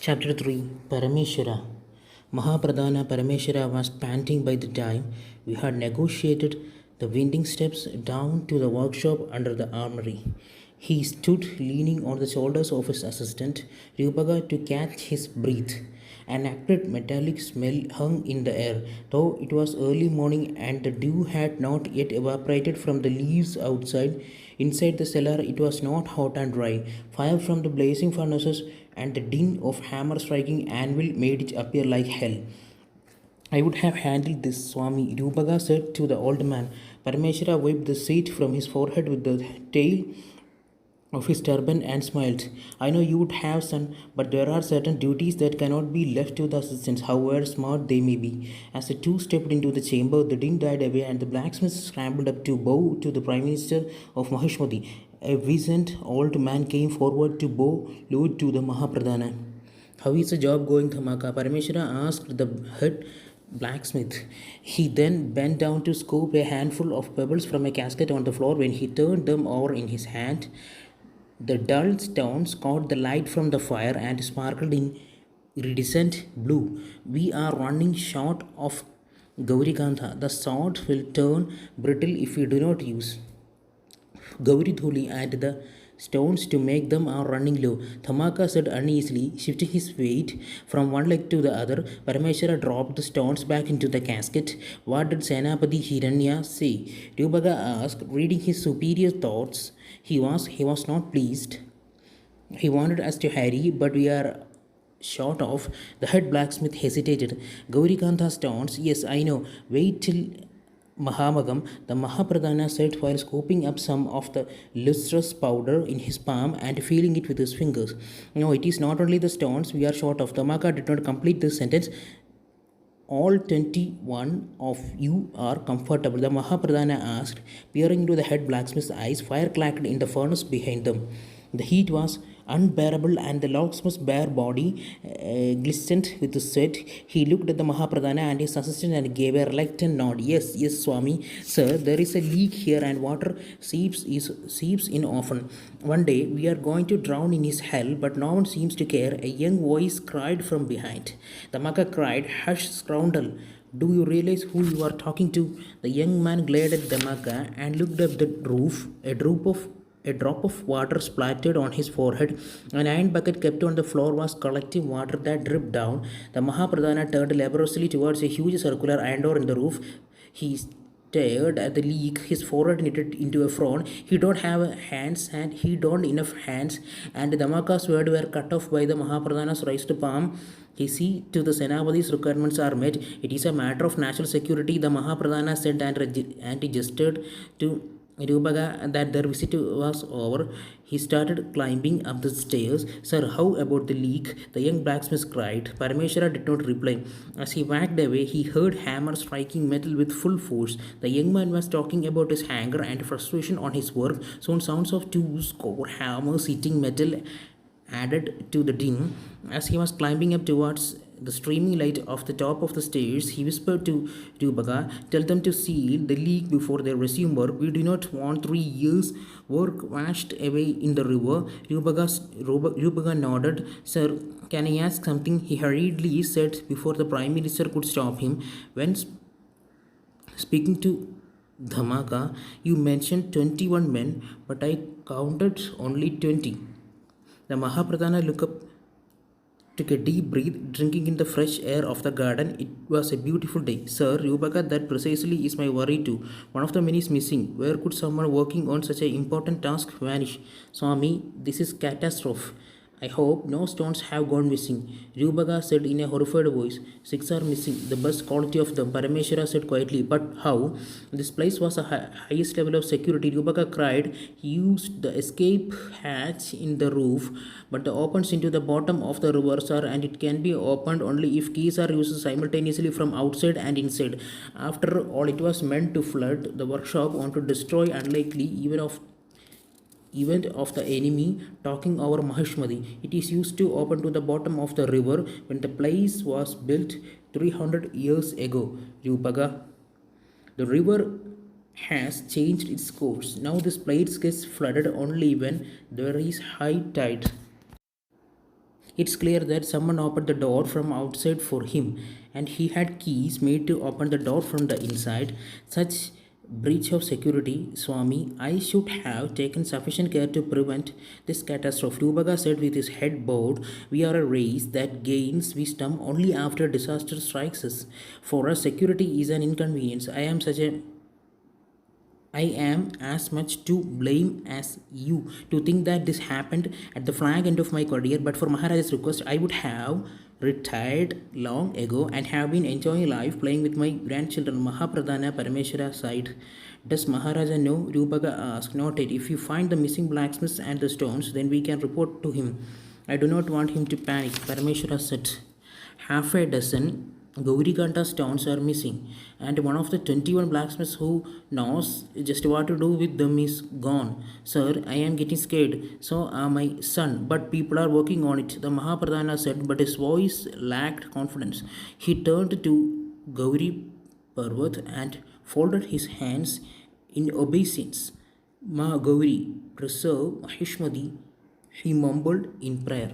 Chapter 3 Parameswara. Mahapradhana Parameswara was panting by the time we had negotiated the winding steps down to the workshop under the armory. He stood leaning on the shoulders of his assistant, Rupaga, to catch his breath. An acrid metallic smell hung in the air, though it was early morning and the dew had not yet evaporated from the leaves outside. Inside the cellar, it was not hot and dry. Fire from the blazing furnaces and the din of hammer striking anvil made it appear like hell. I would have handled this, Swami, Rupaga said to the old man. Parameshwara wiped the sweat from his forehead with the tail of his turban and smiled. I know you would have, son, but there are certain duties that cannot be left to the assistants, however smart they may be. As the two stepped into the chamber, the din died away and the blacksmith scrambled up to bow to the Prime Minister of Mahishmati. A wizened old man came forward to bow low to the Mahapradhana. How is the job going, Thamaka? Parameshwara asked the head blacksmith. He then bent down to scoop a handful of pebbles from a casket on the floor. When he turned them over in his hand, the dull stones caught the light from the fire and sparkled in iridescent blue. We are running short of Gaurikantha. The sword will turn brittle if we do not use Gauri Dhuli and the stones to make them are running low. Thamaka said uneasily, shifting his weight from one leg to the other. Parameshwara dropped the stones back into the casket. What did Senapati Hiranya say? Rubaga asked, reading his superior thoughts. He was not pleased. He wanted us to hurry, but we are short of. The head blacksmith hesitated. Gaurikantha stones, yes, I know. Wait till Mahamagam, the Mahapradhana said while scooping up some of the lustrous powder in his palm and feeling it with his fingers. No, it is not only the stones we are short of. Tamaka did not complete this sentence. All 21 of you are comfortable, the Mahapradhana asked, peering into the head blacksmith's eyes. Fire crackled in the furnace behind them. The heat was unbearable and the locksmith's bare body glistened with sweat. He looked at the Mahapradhana and his assistant and gave a reluctant nod. Yes, yes, Swami. Sir, there is a leak here and water seeps in often. One day we are going to drown in his hell, but no one seems to care. A young voice cried from behind. The Maka cried, hush, scoundrel. Do you realize who you are talking to? The young man glared at Damaka and looked up the roof. A drop of water splattered on his forehead. An iron bucket kept on the floor was collecting water that dripped down. The Mahapradhana turned laboriously towards a huge circular iron door in the roof. He stared at the leak, his forehead knitted into a frown. He don't have hands and he don't enough hands. And Damaka's words were cut off by the Mahapradhana's raised palm. He see to the Senapati's requirements are met. It is a matter of national security, the Mahapradhana said and he gestured to Rubaga that their visit was over. He started climbing up the stairs. Sir, how about the leak? The young blacksmith cried. Parameshwara did not reply. As he walked away, he heard hammer striking metal with full force. The young man was talking about his anger and frustration on his work. Soon sounds of two score hammers hitting metal added to the din. As he was climbing up towards the streaming light of the top of the stairs, he whispered to Rubaga, tell them to seal the leak before they resume work. We do not want 3 years' work washed away in the river. Rubaga nodded. Sir, can I ask something? He hurriedly said before the Prime Minister could stop him. When speaking to Dhamaka, you mentioned 21 men, but I counted only 20. The Mahapradhana looked up, took a deep breath, drinking in the fresh air of the garden. It was a beautiful day. Sir, Rubaka, that precisely is my worry too. One of the men is missing. Where could someone working on such an important task vanish? Swami, this is catastrophe. I hope no stones have gone missing. Rubaga said in a horrified voice. 6 are missing, the best quality of them. Parameshwara said quietly. But how? This place was the highest level of security. Rubaga cried. He used the escape hatch in the roof, but the opens into the bottom of the river, sir, and it can be opened only if keys are used simultaneously from outside and inside. After all, it was meant to flood the workshop or to destroy unlikely event of the enemy talking over Mahishmati. It is used to open to the bottom of the river when the place was built 300 years ago. Rupaga. The river has changed its course. Now this place gets flooded only when there is high tide. It's clear that someone opened the door from outside for him, and he had keys made to open the door from the inside. Such breach of security, Swami, I should have taken sufficient care to prevent this catastrophe. Rubaga said with his head bowed, we are a race that gains wisdom only after disaster strikes us. For us, security is an inconvenience. I am as much to blame as you to think that this happened at the flag end of my career, but for Maharaja's request, I would have retired long ago and have been enjoying life playing with my grandchildren. Mahapradhana Parameshwara sighed. Does Maharaja know? Rupaga asked. Noted. If you find the missing blacksmiths and the stones, then we can report to him. I do not want him to panic, Parameshwara said. Half a dozen Gaurikanta stones are missing, and one of the 21 blacksmiths who knows just what to do with them is gone. Sir, I am getting scared. So my son, but people are working on it, the Mahapradhana said, but his voice lacked confidence. He turned to Gauri Parvat and folded his hands in obeisance. Ma Gauri, preserve Mahishmati, he mumbled in prayer.